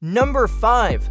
Number 5.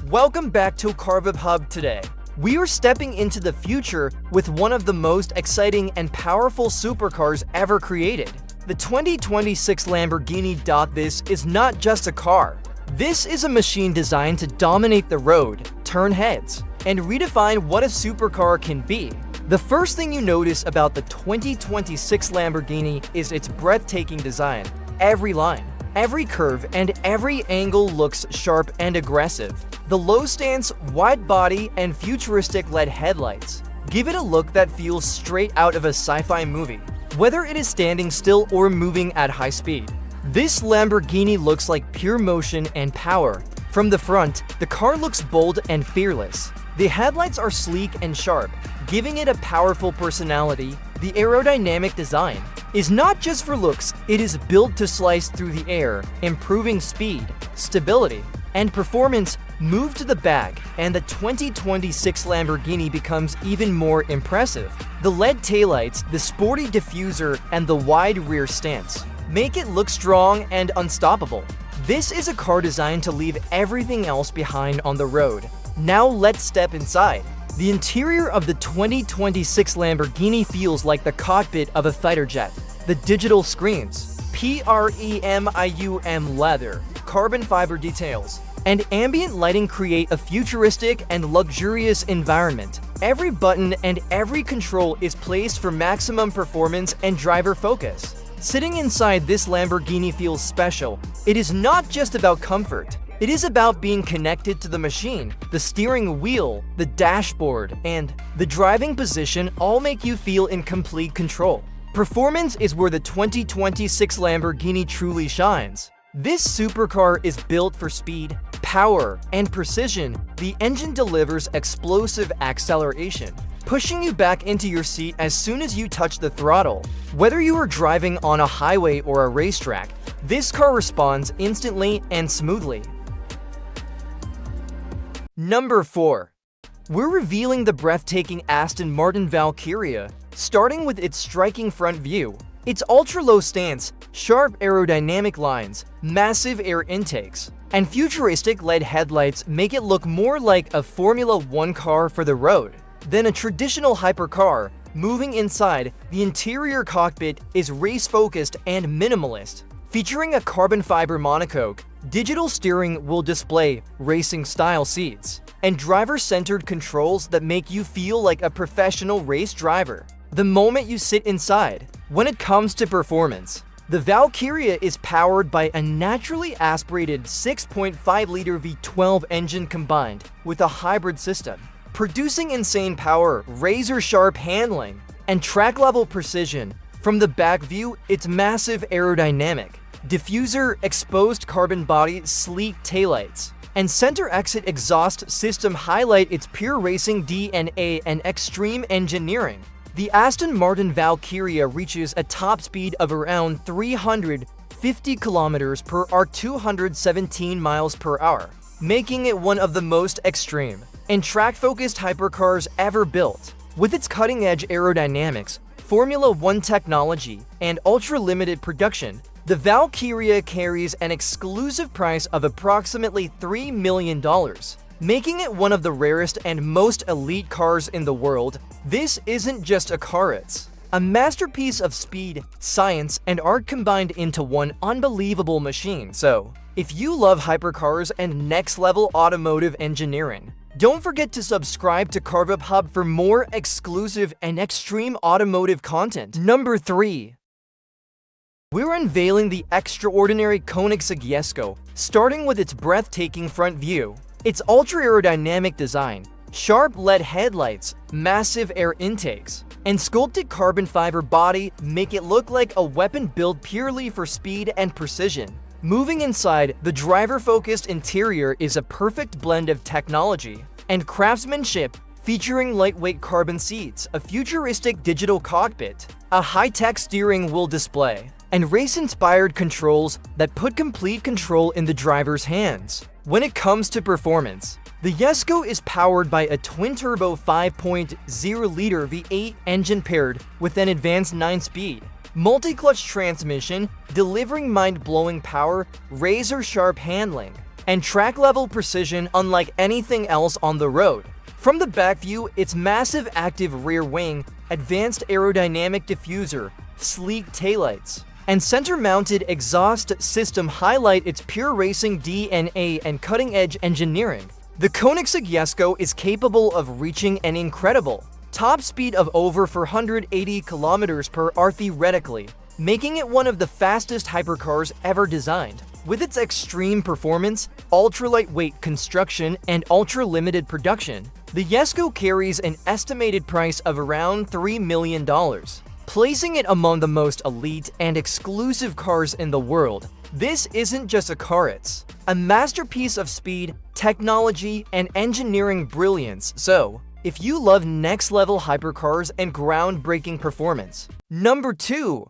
Welcome back to Carvip Hub today. We are stepping into the future with one of the most exciting and powerful supercars ever created. The 2026 Lamborghini. This is not just a car. This is a machine designed to dominate the road, turn heads, and redefine what a supercar can be. The first thing you notice about the 2026 Lamborghini is its breathtaking design. Every line, every curve, and every angle looks sharp and aggressive. The low stance, wide body, and futuristic LED headlights give it a look that feels straight out of a sci-fi movie, whether it is standing still or moving at high speed. This Lamborghini looks like pure motion and power. From the front, the car looks bold and fearless. The headlights are sleek and sharp, giving it a powerful personality. The aerodynamic design is not just for looks, it is built to slice through the air, improving speed, stability, and performance. Move to the back, and the 2026 Lamborghini becomes even more impressive. The LED taillights, the sporty diffuser, and the wide rear stance make it look strong and unstoppable. This is a car designed to leave everything else behind on the road. Now let's step inside. The interior of the 2026 Lamborghini feels like the cockpit of a fighter jet. The digital screens, premium leather, carbon fiber details, and ambient lighting create a futuristic and luxurious environment. Every button and every control is placed for maximum performance and driver focus. Sitting inside this Lamborghini feels special. It is not just about comfort. It is about being connected to the machine. The steering wheel, the dashboard, and the driving position all make you feel in complete control. Performance is where the 2026 Lamborghini truly shines. This supercar is built for speed, power, and precision. The engine delivers explosive acceleration, pushing you back into your seat as soon as you touch the throttle. Whether you are driving on a highway or a racetrack, this car responds instantly and smoothly. Number 4. We're revealing the breathtaking Aston Martin Valkyria, starting with its striking front view. Its ultra-low stance, sharp aerodynamic lines, massive air intakes, and futuristic LED headlights make it look more like a Formula One car for the road than a traditional hypercar. Moving inside, the interior cockpit is race-focused and minimalist, featuring a carbon fiber monocoque. Digital steering will display racing-style seats and driver-centered controls that make you feel like a professional race driver the moment you sit inside. When it comes to performance, the Valkyria is powered by a naturally aspirated 6.5-liter V12 engine combined with a hybrid system, producing insane power, razor-sharp handling, and track-level precision. From the back view, its massive aerodynamic diffuser, exposed carbon body, sleek taillights, and center exit exhaust system highlight its pure racing DNA and extreme engineering. The Aston Martin Valkyria reaches a top speed of around 350 km per hour, 217 miles per hour, making it one of the most extreme and track-focused hypercars ever built. With its cutting-edge aerodynamics, Formula One technology, and ultra-limited production, the Valkyria carries an exclusive price of approximately $3 million, making it one of the rarest and most elite cars in the world. This isn't just a car, it's a masterpiece of speed, science, and art combined into one unbelievable machine. So, if you love hypercars and next-level automotive engineering, don't forget to subscribe to Carvip Hub for more exclusive and extreme automotive content. Number 3. We're unveiling the extraordinary Koenigsegg Jesko, starting with its breathtaking front view. Its ultra-aerodynamic design, sharp LED headlights, massive air intakes, and sculpted carbon fiber body make it look like a weapon built purely for speed and precision. Moving inside, the driver-focused interior is a perfect blend of technology and craftsmanship, featuring lightweight carbon seats, a futuristic digital cockpit, a high-tech steering wheel display, and race-inspired controls that put complete control in the driver's hands. When it comes to performance, the Jesko is powered by a twin-turbo 5.0-liter V8 engine paired with an advanced 9-speed multi-clutch transmission, delivering mind-blowing power, razor-sharp handling, and track-level precision unlike anything else on the road. From the back view, its massive active rear wing, advanced aerodynamic diffuser, sleek taillights, and center-mounted exhaust system highlight its pure racing DNA and cutting-edge engineering. The Koenigsegg Jesko is capable of reaching an incredible top speed of over 480 km per hour theoretically, making it one of the fastest hypercars ever designed. With its extreme performance, ultra-lightweight construction, and ultra-limited production, the Jesko carries an estimated price of around $3 million, placing it among the most elite and exclusive cars in the world. This isn't just a car, it's a masterpiece of speed, technology, and engineering brilliance. So, if you love next-level hypercars and groundbreaking performance. Number 2.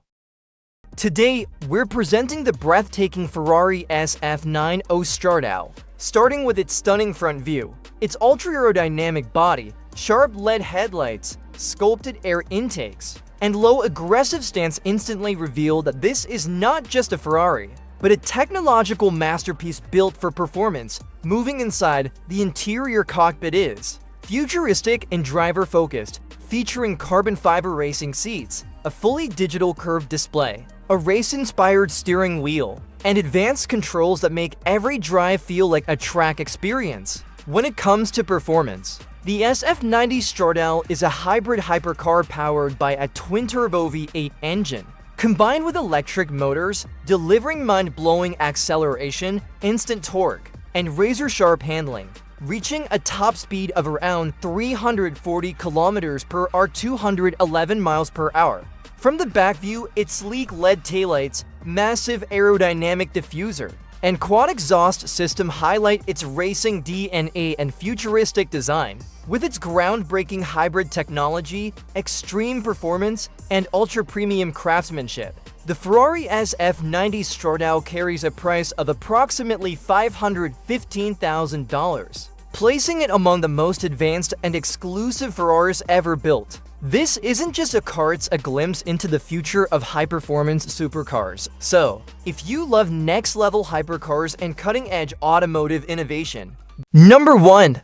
Today, we're presenting the breathtaking Ferrari SF90 Stradale. Starting with its stunning front view, its ultra-aerodynamic body, sharp LED headlights, sculpted air intakes, and low aggressive stance instantly reveal that this is not just a Ferrari, but a technological masterpiece built for performance. Moving inside, the interior cockpit is futuristic and driver-focused, featuring carbon fiber racing seats, a fully digital curved display, a race-inspired steering wheel, and advanced controls that make every drive feel like a track experience. When it comes to performance, the SF90 Stradale is a hybrid hypercar powered by a twin-turbo V8 engine, combined with electric motors, delivering mind-blowing acceleration, instant torque, and razor-sharp handling, reaching a top speed of around 340 km per hour, 211 miles per hour. From the back view, its sleek LED taillights, massive aerodynamic diffuser, and quad exhaust system highlight its racing DNA and futuristic design. With its groundbreaking hybrid technology, extreme performance, and ultra-premium craftsmanship, the Ferrari SF90 Stradale carries a price of approximately $515,000, placing it among the most advanced and exclusive Ferraris ever built. This isn't just a car, it's a glimpse into the future of high-performance supercars. So, if you love next-level hypercars and cutting-edge automotive innovation. Number 1.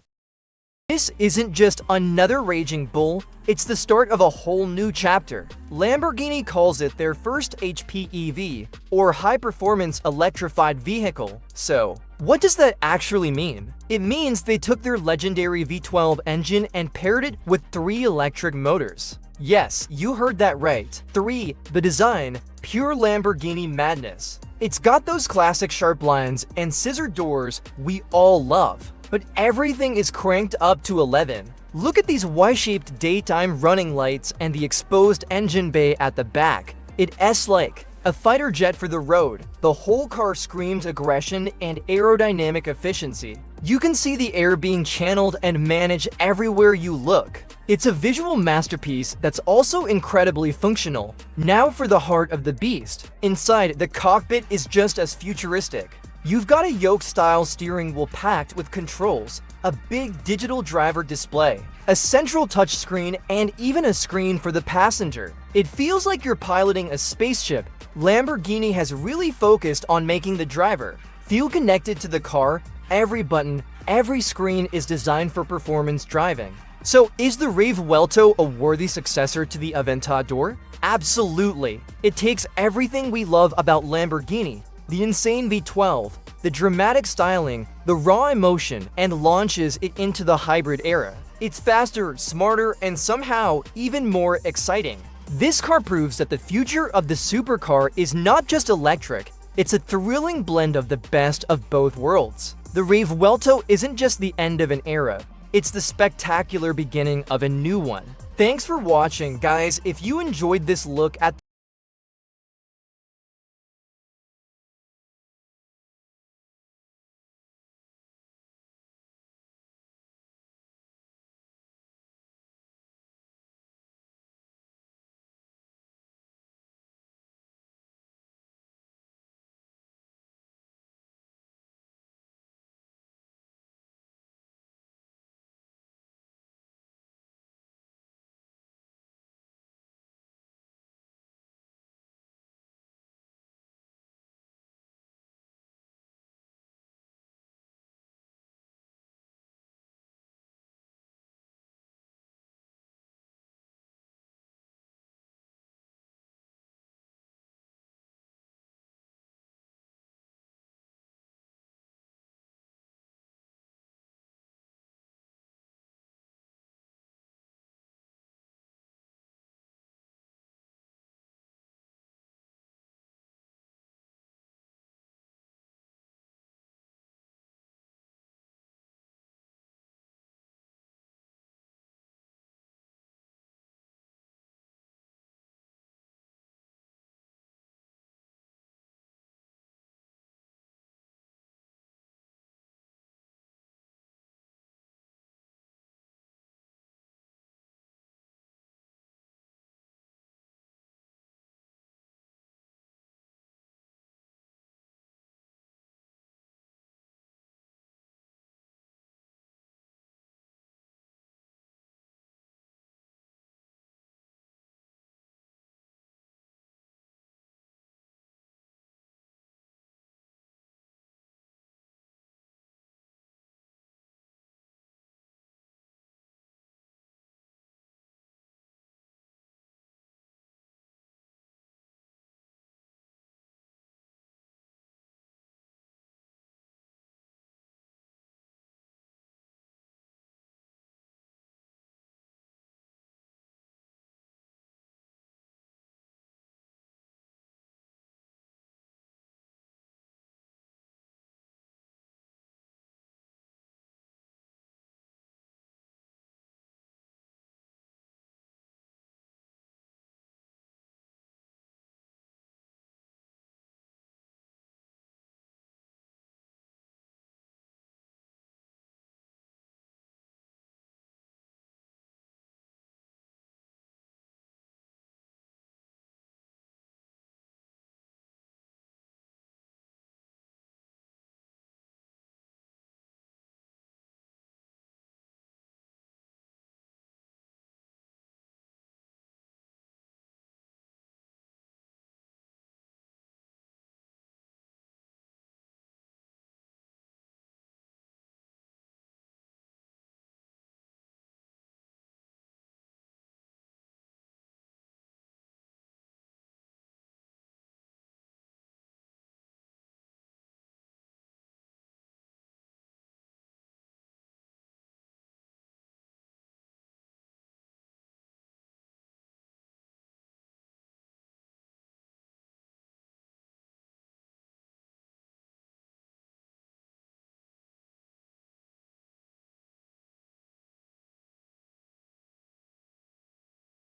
This isn't just another raging bull, it's the start of a whole new chapter. Lamborghini calls it their first HPEV, or high-performance electrified vehicle. So, what does that actually mean? It means they took their legendary V12 engine and paired it with 3 electric motors. Yes, you heard that right. 3. The design, pure Lamborghini madness. It's got those classic sharp lines and scissor doors we all love, but everything is cranked up to 11. Look at these Y-shaped daytime running lights and the exposed engine bay at the back. It's like a fighter jet for the road. The whole car screams aggression and aerodynamic efficiency. You can see the air being channeled and managed everywhere you look. It's a visual masterpiece that's also incredibly functional. Now for the heart of the beast. Inside, the cockpit is just as futuristic. You've got a yoke-style steering wheel packed with controls, a big digital driver display, a central touchscreen, and even a screen for the passenger. It feels like you're piloting a spaceship. Lamborghini has really focused on making the driver feel connected to the car. Every button, every screen is designed for performance driving. So, is the Revuelto a worthy successor to the Aventador? Absolutely. It takes everything we love about Lamborghini, the insane V12, the dramatic styling, the raw emotion, and launches it into the hybrid era. It's faster, smarter, and somehow even more exciting. This car proves that the future of the supercar is not just electric, it's a thrilling blend of the best of both worlds. The Revuelto isn't just the end of an era, it's the spectacular beginning of a new one. Thanks for watching, guys. If you enjoyed this look at